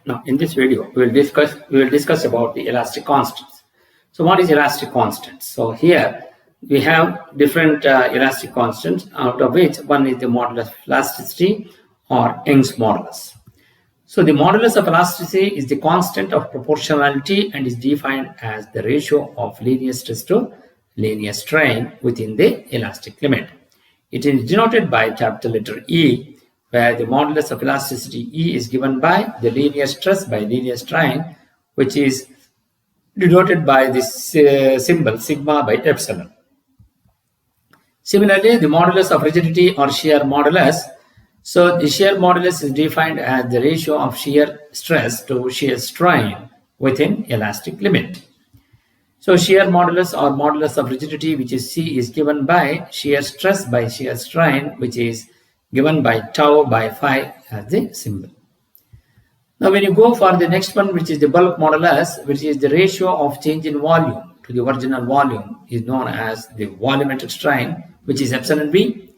Now, in this video, we will discuss about the elastic constants. So, what is elastic constants? So, here we have different elastic constants, out of which one is the modulus of elasticity or Young's modulus. So, the modulus of elasticity is the constant of proportionality and is defined as the ratio of linear stress to linear strain within the elastic limit. It is denoted by capital letter E, where the modulus of elasticity E is given by the linear stress by linear strain, which is denoted by this symbol sigma by epsilon. Similarly, the modulus of rigidity or shear modulus. So, the shear modulus is defined as the ratio of shear stress to shear strain within elastic limit. So, shear modulus or modulus of rigidity, which is C, is given by shear stress by shear strain, which is given by tau by phi as the symbol. Now, when you go for the next one, which is the bulk modulus, which is the ratio of change in volume to the original volume, is known as the volumetric strain, which is epsilon V.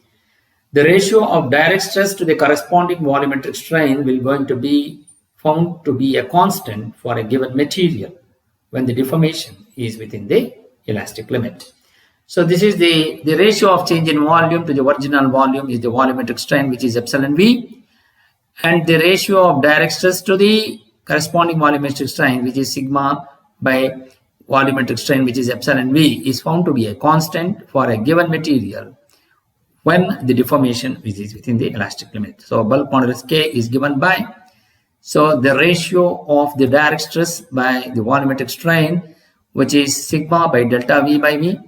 The ratio of direct stress to the corresponding volumetric strain will going to be found to be a constant for a given material when the deformation is within the elastic limit. So this is the ratio of change in volume to the original volume is the volumetric strain, which is epsilon V, and the ratio of direct stress to the corresponding volumetric strain, which is sigma by volumetric strain, which is epsilon V, is found to be a constant for a given material when the deformation is within the elastic limit. So bulk modulus K is given by, so the ratio of the direct stress by the volumetric strain, which is sigma by delta V by V.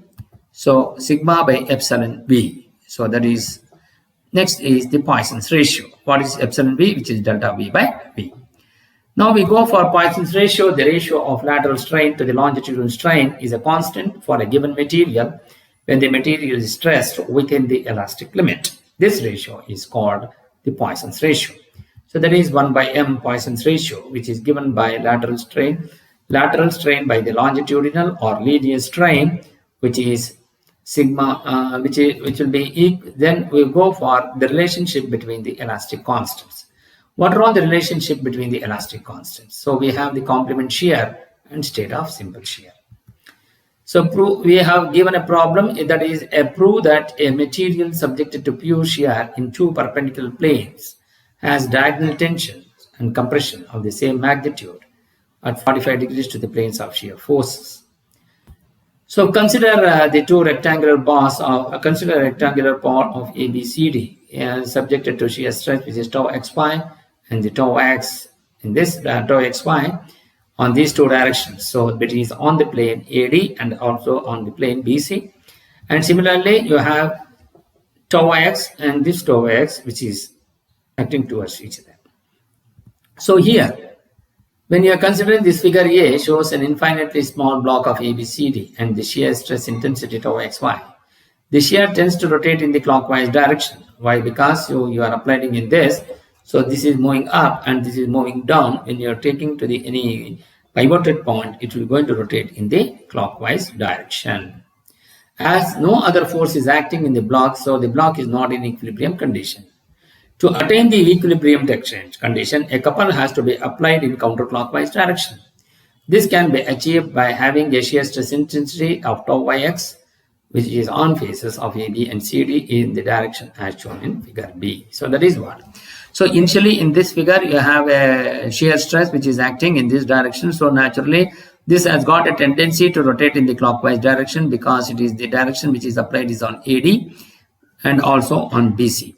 So sigma by epsilon V. So that is, next is the Poisson's ratio. What is epsilon V? Which is delta V by V. Now we go for Poisson's ratio. The ratio of lateral strain to the longitudinal strain is a constant for a given material when the material is stressed within the elastic limit. This ratio is called the Poisson's ratio. So that is 1 by m Poisson's ratio, which is given by lateral strain by the longitudinal or linear strain, which is sigma, which will be equal. Then we go for the relationship between the elastic constants. What are all the relationship between the elastic constants? So we have the complement shear and state of simple shear. So we have given a problem, that is prove that a material subjected to pure shear in two perpendicular planes has diagonal tension and compression of the same magnitude at 45 degrees to the planes of shear forces. So consider the two rectangular bars consider a rectangular bar of ABCD subjected to shear stress, which is tau xy and the tau x in this tau xy on these two directions. So it is on the plane AD and also on the plane BC. And similarly, you have tau x and this tau x, which is acting towards each other. So here, when you are considering this figure A shows an infinitely small block of ABCD and the shear stress intensity tau xy. The shear tends to rotate in the clockwise direction. Why? Because you are applying in this. So this is moving up and this is moving down. When you are taking to the any pivoted point, it will going to rotate in the clockwise direction. As no other force is acting in the block, so the block is not in equilibrium condition. To attain the equilibrium condition, a couple has to be applied in counterclockwise direction. This can be achieved by having a shear stress intensity of tau yx, which is on faces of AB and CD in the direction as shown in figure B. So that is what. So initially in this figure, you have a shear stress which is acting in this direction. So naturally, this has got a tendency to rotate in the clockwise direction because it is the direction which is applied is on AD and also on BC.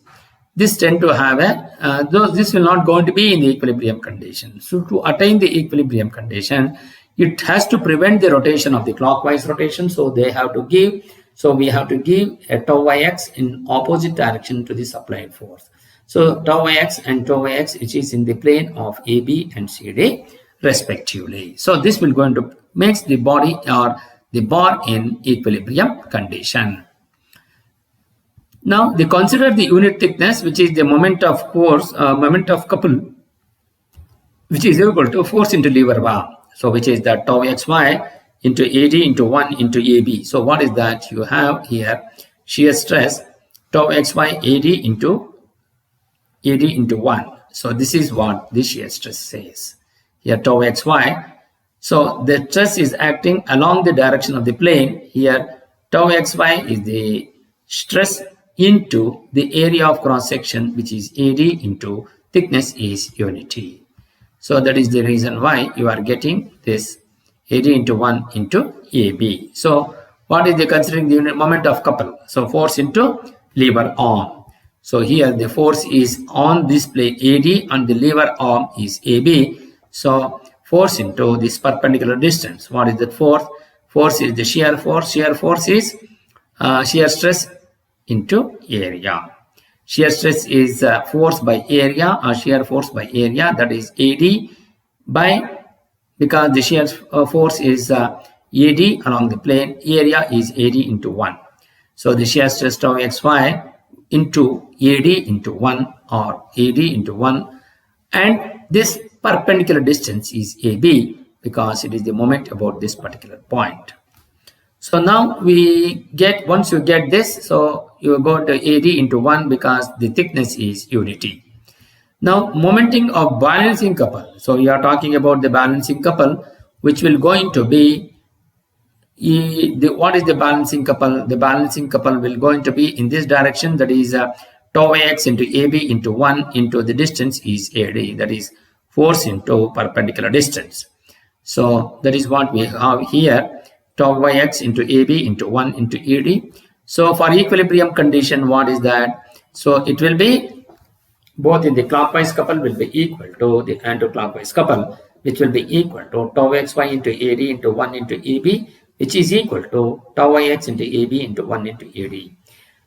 This tend to have a, this will not going to be in the equilibrium condition. So to attain the equilibrium condition, it has to prevent the rotation of the clockwise rotation. So they have to give, so we have to give a tau yx in opposite direction to the applied force. So tau yx and tau yx, which is in the plane of AB and CD respectively. So this will going to makes the body or the bar in equilibrium condition. Now they consider the unit thickness, which is the moment of force, moment of couple, which is equal to force into lever bar. So which is that tau xy into AD into 1 into AB. So what is that? You have here shear stress tau xy AD into 1. So this is what this shear stress says. here tau xy. So the stress is acting along the direction of the plane. Here tau xy is the stress into the area of cross section, which is AD into thickness is unity. So that is the reason why you are getting this AD into 1 into AB. So what is the considering the unit moment of couple? So force into lever arm. So here the force is on this plane AD and the lever arm is AB. So force into this perpendicular distance. What is that force? Force is the shear force. Shear force is shear stress into area. Shear stress is force by area or shear force by area, that is AD by, because the shear force is AD along the plane, area is AD into 1. So the shear stress tau xy into AD into 1 or AD into 1, and this perpendicular distance is AB because it is the moment about this particular point. So now we get, once you get this, so you go to AD into 1 because the thickness is unity. Now momenting of balancing couple. So you are talking about the balancing couple, which will going to be, what is the balancing couple? The balancing couple will going to be in this direction, that is tau x into AB into 1 into the distance is AD, that is force into perpendicular distance. So that is what we have here, tau yx into AB into 1 into AD. So for equilibrium condition, what is that? So it will be both in the clockwise couple will be equal to the anti-clockwise couple, which will be equal to tau xy into AD into 1 into AB, which is equal to tau yx into AB into 1 into AD.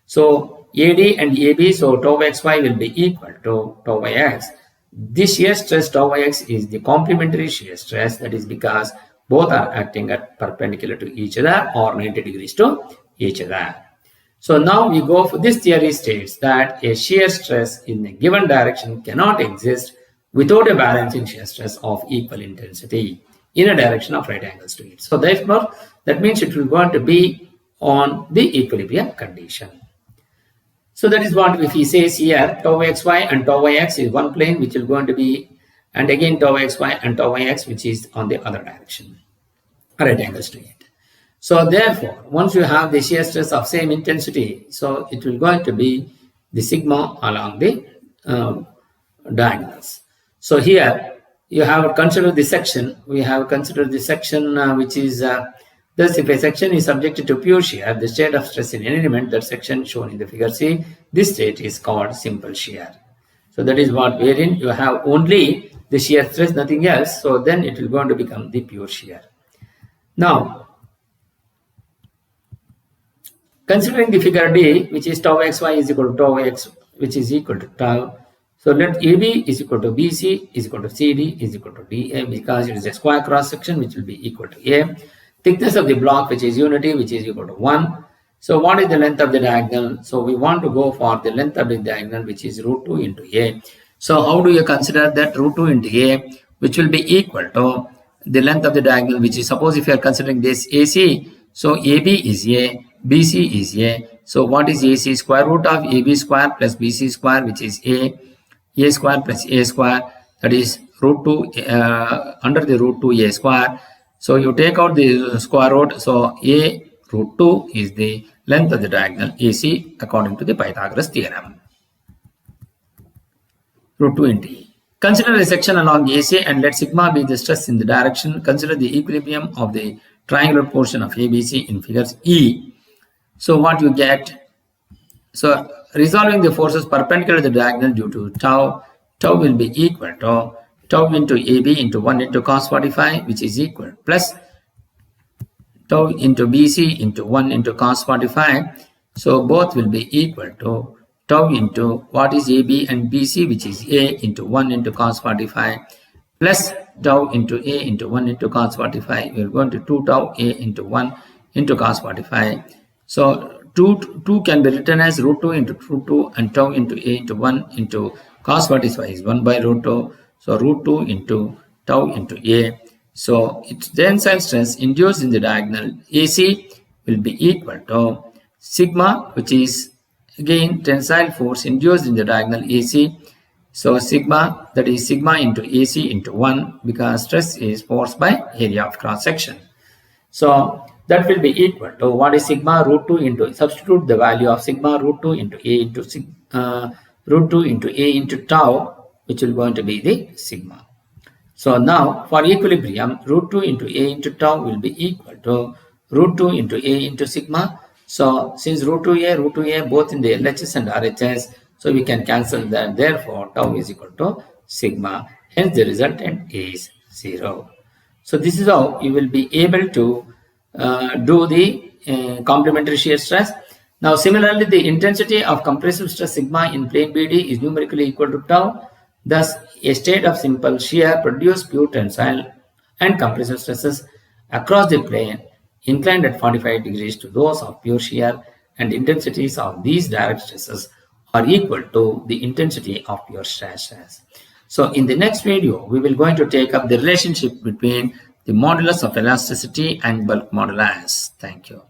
So AD and AB, so tau xy will be equal to tau yx. This shear stress tau yx is the complementary shear stress, that is because both are acting at perpendicular to each other or 90 degrees to each other. So now we go for this theory states that a shear stress in a given direction cannot exist without a balancing shear stress of equal intensity in a direction of right angles to it. So therefore, that means it will going to be on the equilibrium condition. So that is what if he says here, tau xy and tau yx is one plane which will going to be, and again tau xy and tau yx which is on the other direction, right angles to it. So therefore, once you have the shear stress of same intensity, so it will going to be the sigma along the diagonals. So here you have considered the section. We have considered the section which is thus if a section is subjected to pure shear, the state of stress in any element, that section shown in the figure C, this state is called simple shear. So that is what wherein you have only the shear stress, nothing else. So then it will going to become the pure shear. Now, considering the figure D, which is tau xy is equal to tau x, which is equal to tau. So let AB is equal to BC is equal to CD is equal to DA, because it is a square cross section which will be equal to A. Thickness of the block, which is unity, which is equal to 1. So what is the length of the diagonal? So we want to go for the length of the diagonal, which is root 2 into A. So how do you consider that root 2 into A, which will be equal to the length of the diagonal, which is, suppose if you are considering this AC, so AB is A, BC is A. So what is AC? Square root of AB square plus BC square, which is A square plus A square, that is root 2 under the root 2 A square. So you take out the square root, so A root 2 is the length of the diagonal AC according to the Pythagoras theorem. Root 2 into E. Consider a section along AC and let sigma be the stress in the direction. Consider the equilibrium of the triangular portion of ABC in figures E. So what you get? So resolving the forces perpendicular to the diagonal due to tau will be equal to tau into AB into 1 into cos 45, which is equal, plus tau into BC into 1 into cos 45. So both will be equal to tau into what is AB and BC, which is A into 1 into cos 45, plus tau into A into 1 into cos 45. We are going to 2 tau A into 1 into cos 45. So 2 can be written as root 2 into root 2 and tau into A into 1 into cos 45 is 1 by root 2. So root 2 into tau into A. So its tensile stress induced in the diagonal AC will be equal to sigma, which is again tensile force induced in the diagonal AC. So sigma, that is sigma into AC into 1, because stress is force by area of cross section. So that will be equal to what is sigma root 2 into, substitute the value of sigma root 2 into A into root 2 into A into tau, which will going to be the sigma. So now for equilibrium, root 2 into A into tau will be equal to root 2 into A into sigma. So since root 2A both in the LHS and RHS, so we can cancel that. Therefore, tau is equal to sigma. Hence the resultant is 0. So this is how you will be able to do the complementary shear stress. Now similarly, the intensity of compressive stress sigma in plane BD is numerically equal to tau. Thus, a state of simple shear produces pure tensile and compressive stresses across the plane inclined at 45 degrees to those of pure shear, and intensities of these direct stresses are equal to the intensity of pure stress. So in the next video, we will going to take up the relationship between the modulus of elasticity and bulk modulus. Thank you.